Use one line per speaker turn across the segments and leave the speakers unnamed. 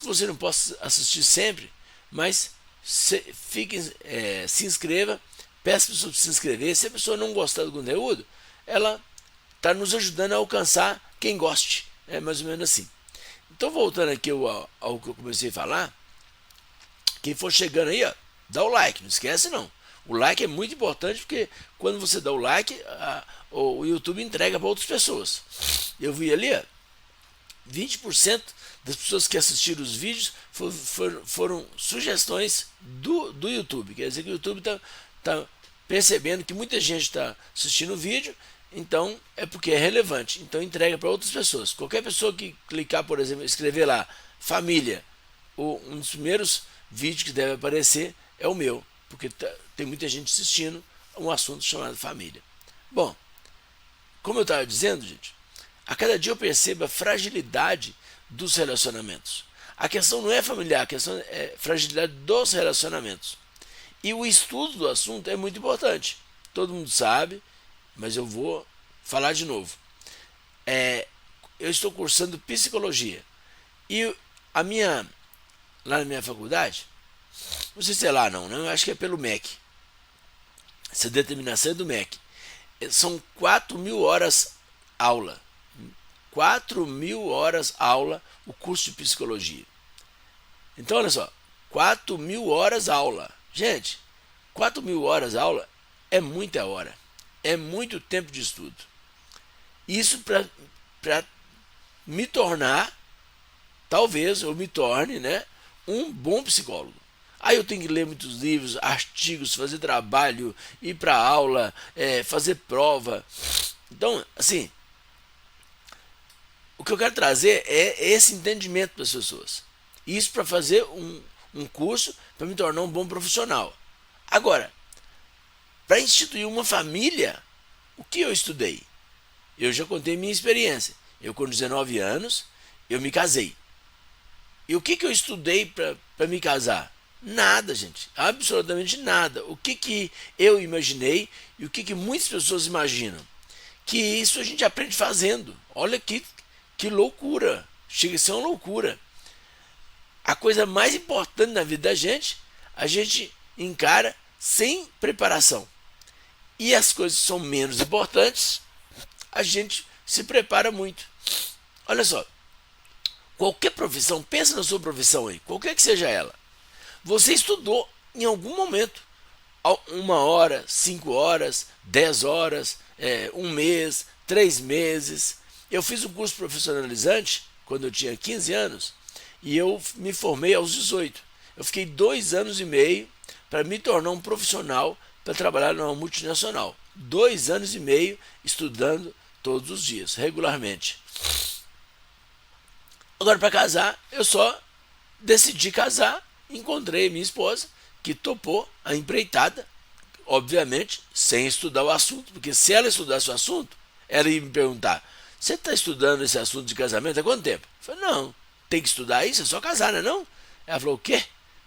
você não possa assistir sempre, mas se inscreva, peça para a pessoa se inscrever. Se a pessoa não gostar do conteúdo, ela está nos ajudando a alcançar quem goste. É mais ou menos assim. Então, voltando aqui ao que eu comecei a falar, quem for chegando aí, ó, dá o like, não esquece não. O like é muito importante porque quando você dá o like, o YouTube entrega para outras pessoas. Eu vi ali, ó, 20% das pessoas que assistiram os vídeos foram sugestões do YouTube. Quer dizer que o YouTube está percebendo que muita gente está assistindo o vídeo, então é porque é relevante. Então entrega para outras pessoas. Qualquer pessoa que clicar, por exemplo, escrever lá família, um dos primeiros vídeos que deve aparecer é o meu, porque tem muita gente assistindo um assunto chamado família. Bom, como eu estava dizendo, gente, a cada dia eu percebo a fragilidade dos relacionamentos. A questão não é familiar, a questão é fragilidade dos relacionamentos. E o estudo do assunto é muito importante. Todo mundo sabe, mas eu vou falar de novo. Eu estou cursando psicologia. E lá na minha faculdade, não sei se é lá não, né? Eu acho que é pelo MEC. Essa determinação é do MEC. São 4.000 horas aula. 4.000 horas aula o curso de psicologia. Então, olha só, 4.000 horas aula. Gente, 4.000 horas aula é muita hora. É muito tempo de estudo. Isso para me tornar, talvez eu me torne, né, um bom psicólogo. Aí eu tenho que ler muitos livros, artigos, fazer trabalho, ir para aula, fazer prova. Então, assim, o que eu quero trazer é esse entendimento das pessoas. Isso para fazer um curso para me tornar um bom profissional. Agora, para instituir uma família, o que eu estudei? Eu já contei minha experiência. Eu, com 19 anos, eu me casei. E o que eu estudei para me casar? Nada, gente. Absolutamente nada. O que eu imaginei e o que muitas pessoas imaginam? Que isso a gente aprende fazendo. Olha que loucura. Chega a ser uma loucura. A coisa mais importante na vida da gente, a gente encara sem preparação. E as coisas que são menos importantes, a gente se prepara muito. Olha só, qualquer profissão, pensa na sua profissão aí, qualquer que seja ela. Você estudou em algum momento, 1 hora, 5 horas, 10 horas, 1 mês, 3 meses. Eu fiz um curso profissionalizante quando eu tinha 15 anos e eu me formei aos 18. Eu fiquei 2 anos e meio para me tornar um profissional para trabalhar numa multinacional. 2 anos e meio estudando todos os dias, regularmente. Agora, para casar, eu só decidi casar, encontrei minha esposa, que topou a empreitada, obviamente, sem estudar o assunto, porque se ela estudasse o assunto, ela ia me perguntar: você está estudando esse assunto de casamento há quanto tempo? Eu falei: não, tem que estudar isso, é só casar, não é não? Ela falou: o quê?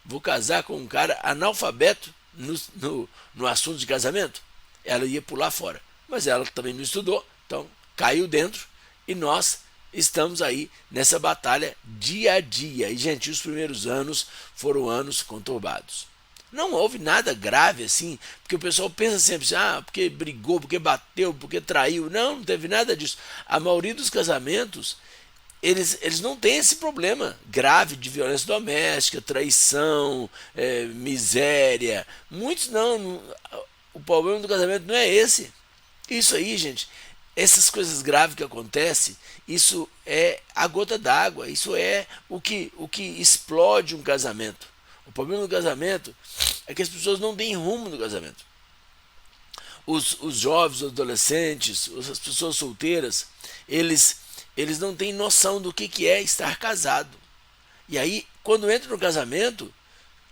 Vou casar com um cara analfabeto no assunto de casamento? Ela ia pular fora, mas ela também não estudou, então caiu dentro e nós estamos aí nessa batalha dia a dia. E, gente, os primeiros anos foram anos conturbados. Não houve nada grave assim, porque o pessoal pensa sempre assim: porque brigou, porque bateu, porque traiu. Não, não teve nada disso. A maioria dos casamentos, eles não têm esse problema grave de violência doméstica, traição, miséria. Muitos não. O problema do casamento não é esse. Isso aí, gente, essas coisas graves que acontecem, isso é a gota d'água, isso é o que explode um casamento. O problema do casamento é que as pessoas não têm rumo no casamento. Os jovens, os adolescentes, as pessoas solteiras, eles não têm noção do que é estar casado. E aí, quando entra no casamento,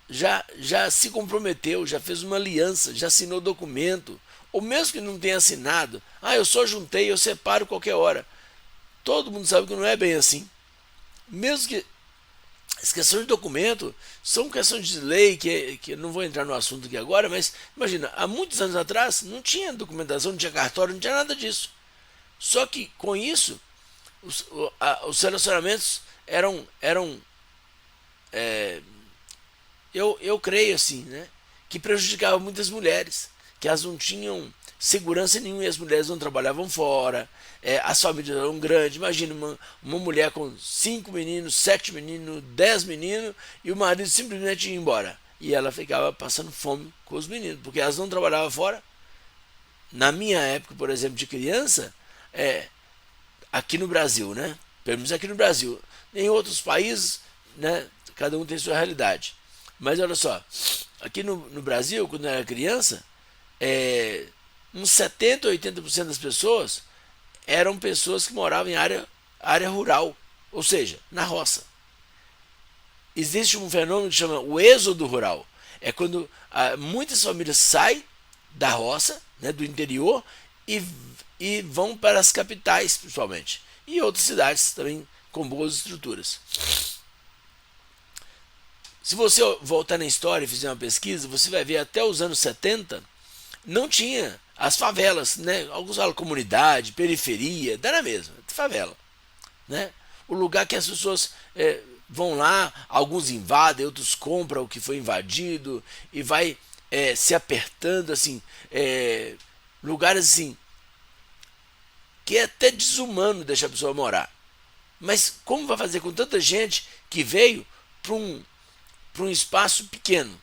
já se comprometeu, já fez uma aliança, já assinou documento, ou mesmo que não tenha assinado: eu só juntei, eu separo qualquer hora. Todo mundo sabe que não é bem assim. Mesmo que as questões de documento são questões de lei, que eu não vou entrar no assunto aqui agora, mas imagina, há muitos anos atrás não tinha documentação, não tinha cartório, não tinha nada disso. Só que com isso, os relacionamentos eram eu creio assim, né, que prejudicava muitas mulheres, que elas não tinham segurança nenhuma e as mulheres não trabalhavam fora, as famílias eram grandes. Imagina uma mulher com 5 meninos, 7 meninos, 10 meninos e o marido simplesmente ia embora. E ela ficava passando fome com os meninos, porque elas não trabalhavam fora. Na minha época, por exemplo, de criança, aqui no Brasil, né? Pelo menos aqui no Brasil. Em outros países, né? Cada um tem sua realidade. Mas olha só, aqui no Brasil, quando eu era criança, uns 70, 80% das pessoas eram pessoas que moravam em área rural, ou seja, na roça. Existe um fenômeno que chama o êxodo rural. É quando muitas famílias saem da roça, né, do interior, e vão para as capitais, principalmente. E outras cidades também com boas estruturas. Se você voltar na história e fizer uma pesquisa, você vai ver até os anos 70 não tinha as favelas, né? Alguns falam comunidade, periferia, dá na mesma, favela, né? O lugar que as pessoas vão lá, alguns invadem, outros compram o que foi invadido e vai se apertando assim, lugares assim que é até desumano deixar a pessoa morar. Mas como vai fazer com tanta gente que veio para um espaço pequeno?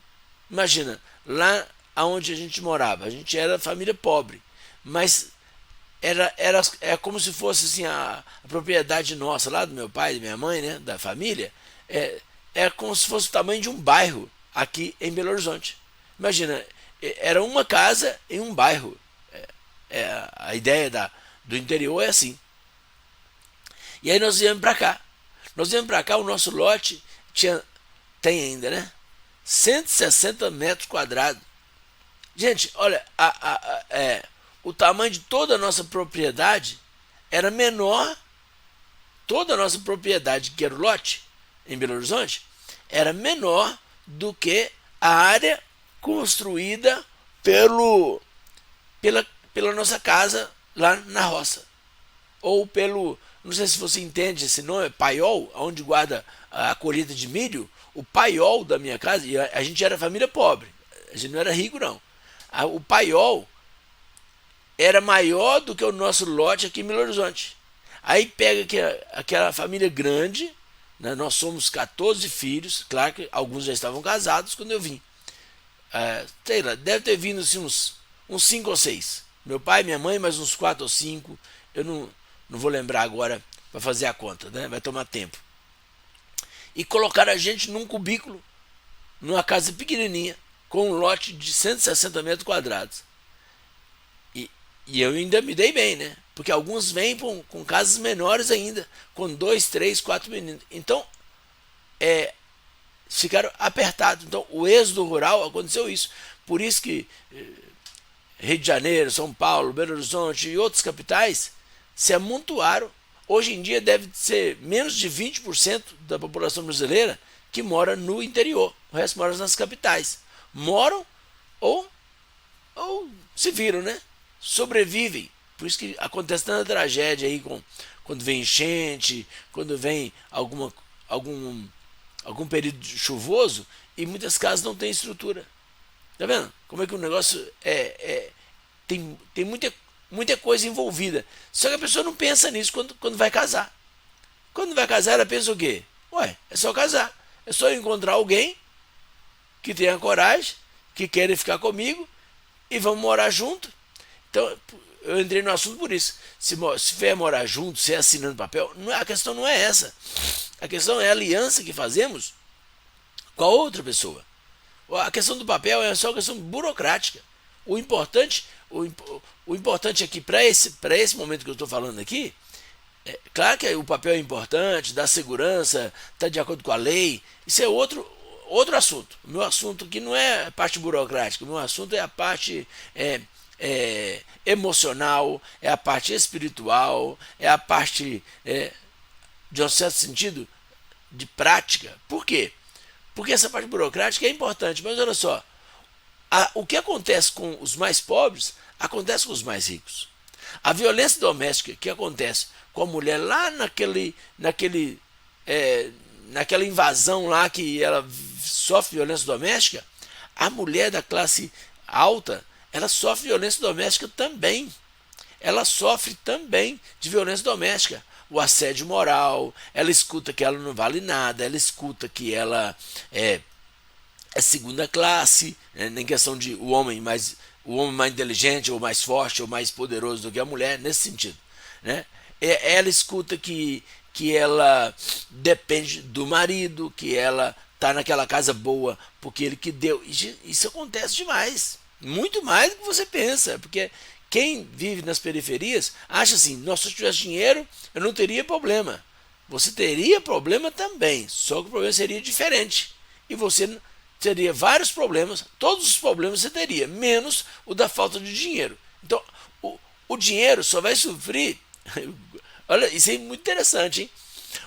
Imagina, lá onde a gente morava, a gente era família pobre, mas é como se fosse assim a propriedade nossa, lá do meu pai, da minha mãe, né, da família, é como se fosse o tamanho de um bairro aqui em Belo Horizonte. Imagina, era uma casa em um bairro. A ideia do interior é assim. E aí nós viemos para cá. O nosso lote tem ainda, né? 160 metros quadrados. Gente, olha, o tamanho de toda a nossa propriedade era menor. Toda a nossa propriedade, que era o lote, em Belo Horizonte, era menor do que a área construída pela nossa casa lá na roça. Ou não sei se você entende esse nome, paiol, onde guarda a colheita de milho. O paiol da minha casa, e a gente era família pobre, a gente não era rico não. O paiol era maior do que o nosso lote aqui em Belo Horizonte. Aí pega aquela família grande, né? Nós somos 14 filhos, claro que alguns já estavam casados quando eu vim. Sei lá, deve ter vindo assim, uns 5 ou 6. Meu pai, minha mãe, mais uns 4 ou 5. Eu não vou lembrar agora para fazer a conta, né? Vai tomar tempo. E colocaram a gente num cubículo, numa casa pequenininha, com um lote de 160 metros quadrados. E eu ainda me dei bem, né? Porque alguns vêm com casas menores ainda, com 2, 3, 4 meninos. Então, ficaram apertados. Então, o êxodo rural aconteceu isso. Por isso que Rio de Janeiro, São Paulo, Belo Horizonte e outras capitais se amontoaram. Hoje em dia deve ser menos de 20% da população brasileira que mora no interior. O resto mora nas capitais. Moram ou se viram, né? Sobrevivem. Por isso que acontece tanta tragédia aí quando vem enchente, quando vem algum período chuvoso e muitas casas não têm estrutura. Tá vendo? Como é que o negócio tem muita coisa envolvida. Só que a pessoa não pensa nisso quando vai casar. Quando vai casar, ela pensa o quê? Ué, é só casar. É só encontrar alguém que tenha coragem, que queira ficar comigo e vamos morar junto. Então, eu entrei no assunto por isso. Se vier morar junto, se assinando papel, a questão não é essa. A questão é a aliança que fazemos com a outra pessoa. A questão do papel é só uma questão burocrática. O importante aqui, para esse momento que eu estou falando aqui, claro que o papel é importante, dá segurança, está de acordo com a lei. Isso é outro assunto. O meu assunto aqui não é a parte burocrática, o meu assunto é a parte emocional, é a parte espiritual, é a parte, de um certo sentido, de prática. Por quê? Porque essa parte burocrática é importante, mas olha só, o que acontece com os mais pobres, acontece com os mais ricos. A violência doméstica que acontece com a mulher lá naquela invasão lá que ela sofre violência doméstica, a mulher da classe alta, ela sofre violência doméstica também. Ela sofre também de violência doméstica. O assédio moral, ela escuta que ela não vale nada, ela escuta que ela é segunda classe, né, em questão de o homem mais inteligente, ou mais forte, ou mais poderoso do que a mulher, nesse sentido. Né? Ela escuta que ela depende do marido, que ela está naquela casa boa porque ele que deu. Isso acontece demais, muito mais do que você pensa, porque quem vive nas periferias acha assim: nossa, se eu tivesse dinheiro eu não teria problema. Você teria problema também, só que o problema seria diferente. E você teria vários problemas, todos os problemas você teria, menos o da falta de dinheiro. Então, o dinheiro só vai suprir. Olha, isso é muito interessante, hein?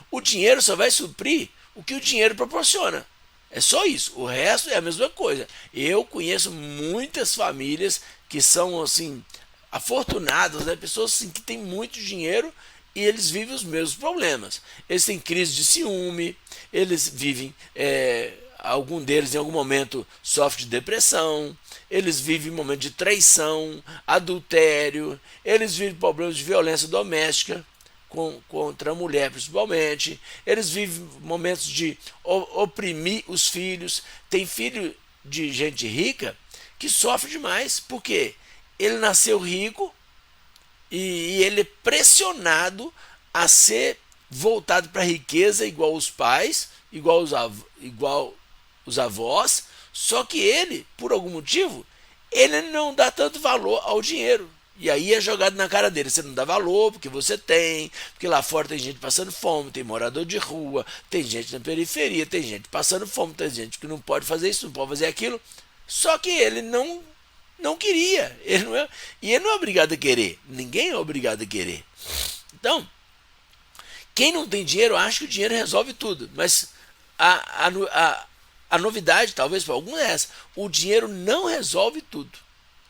O dinheiro só vai suprir o que o dinheiro proporciona. É só isso. O resto é a mesma coisa. Eu conheço muitas famílias que são assim afortunadas, né? Pessoas assim, que têm muito dinheiro e eles vivem os mesmos problemas. Eles têm crise de ciúme, eles vivem, algum deles em algum momento sofre de depressão, eles vivem momento de traição, adultério, eles vivem problemas de violência doméstica contra a mulher principalmente, eles vivem momentos de oprimir os filhos. Tem filho de gente rica que sofre demais, porque ele nasceu rico e ele é pressionado a ser voltado para a riqueza igual os pais, igual os avós, só que ele, por algum motivo, ele não dá tanto valor ao dinheiro. E aí é jogado na cara dele: você não dá valor porque você tem, porque lá fora tem gente passando fome, tem morador de rua, tem gente na periferia, tem gente passando fome, tem gente que não pode fazer isso, não pode fazer aquilo. Só que ele não queria, e ele não é obrigado a querer, ninguém é obrigado a querer. Então, quem não tem dinheiro acha que o dinheiro resolve tudo, mas a novidade, talvez para alguns, é essa: o dinheiro não resolve tudo.